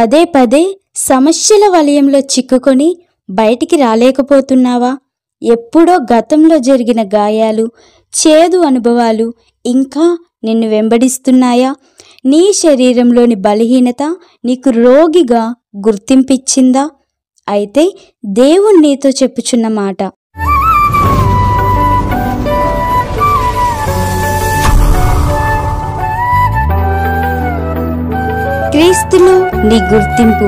పదే పదే సమస్యల వలయంలో చిక్కుకొని బయటికి రాలేకపోతున్నావా? ఎప్పుడో గతంలో జరిగిన గాయాలు, చేదు అనుభవాలు ఇంకా నిన్ను వెంబడిస్తున్నాయా? నీ శరీరంలోని బలహీనత నీకు రోగిగా గుర్తింపిచ్చిందా? అయితే దేవుడు నీతో చెప్పుచున్న మాట, క్రీస్తులో నీ గుర్తింపు.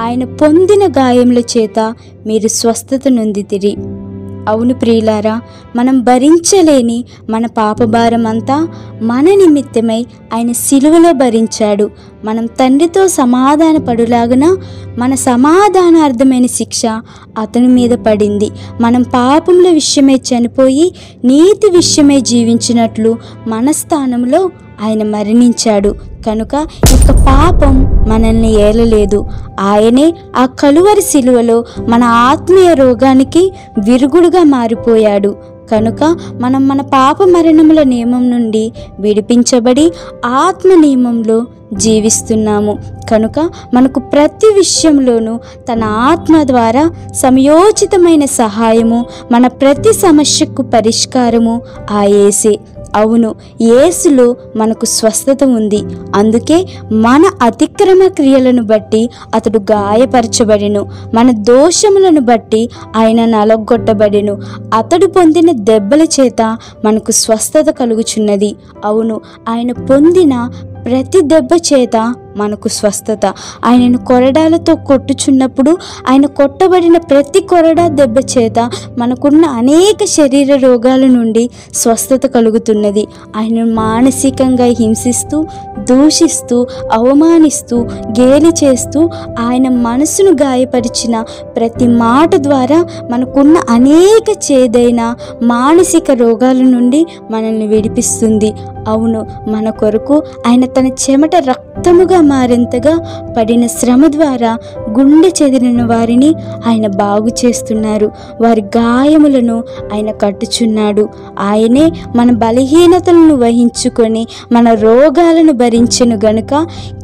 ఆయన పొందిన గాయముల చేత మీరు స్వస్థత నొందితిరి. అవును ప్రియులారా, మనం భరించలేని మన పాపభారం అంతా మన నిమిత్తమై ఆయన సిలువలో భరించాడు. మనం తండ్రితో సమాధాన పడులాగున మన సమాధానార్థమైన శిక్ష అతని మీద పడింది. మనం పాపముల విషయమై చనిపోయి నీతి విషయమై జీవించినట్లు మన స్థానంలో ఆయన మరణించాడు. కనుక ఇక పాపం మనల్ని ఏలలేదు. ఆయనే ఆ కలువరి సిలువలో మన ఆత్మీయ రోగానికి విరుగుడుగా మారిపోయాడు. కనుక మనం మన పాప మరణముల నియమం నుండి విడిపించబడి ఆత్మ నియమంలో జీవిస్తున్నాము. కనుక మనకు ప్రతి విషయంలోనూ తన ఆత్మ ద్వారా సమయోచితమైన సహాయము, మన ప్రతి సమస్యకు పరిష్కారము ఆ యేసే. అవును, యేసులో మనకు స్వస్థత ఉంది. అందుకే మన అతిక్రమ క్రియలను బట్టి అతడు గాయపరచబడెను, మన దోషములను బట్టి ఆయన నలగొట్టబడెను. అతడు పొందిన దెబ్బల చేత మనకు స్వస్థత కలుగుచున్నది. అవును, ఆయన పొందిన ప్రతి దెబ్బ చేత మనకు స్వస్థత. ఆయనను కొరడాలతో కొట్టుచున్నప్పుడు ఆయన కొట్టబడిన ప్రతి కొరడా దెబ్బ చేత మనకున్న అనేక శరీర రోగాల నుండి స్వస్థత కలుగుతున్నది. ఆయనను మానసికంగా హింసిస్తూ, దూషిస్తూ, అవమానిస్తూ, గేలి చేస్తూ ఆయన మనసును గాయపరిచిన ప్రతి మాట ద్వారా మనకున్న అనేక చేదైన మానసిక రోగాల నుండి మనల్ని విడిపిస్తుంది. అవును, మన కొరకు ఆయన తన చెమట రక్తముగా మారేంతగా పడిన శ్రమ ద్వారా గుండె చెదిరిన వారిని ఆయన బాగు చేస్తున్నారు. వారి గాయములను ఆయన కట్టుచున్నాడు. ఆయనే మన బలహీనతలను వహించుకొని మన రోగాలను భరించెను గనుక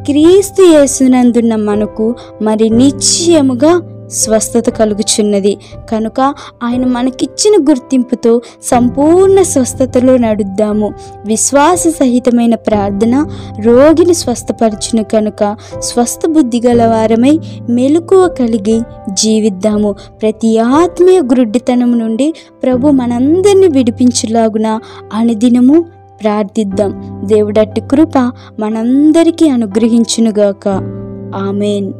క్రీస్తు యేసునందున్న మనకు మరి నిశ్చయముగా స్వస్థత కలుగుచున్నది. కనుక ఆయన మనకిచ్చిన గుర్తింపుతో సంపూర్ణ స్వస్థతలో నడుద్దాము. విశ్వాస సహితమైన ప్రార్థన రోగిని స్వస్థపరచును కనుక స్వస్థ బుద్ధి గల వారమై మెలకువ కలిగి జీవిద్దాము. ప్రతి ఆత్మీయ గ్రుడ్డితనం నుండి ప్రభు మనందరినీ విడిపించులాగున అనుదినము ప్రార్థిద్దాం. దేవుడట్టి కృప మనందరికీ అనుగ్రహించునుగాక. ఆమేన్.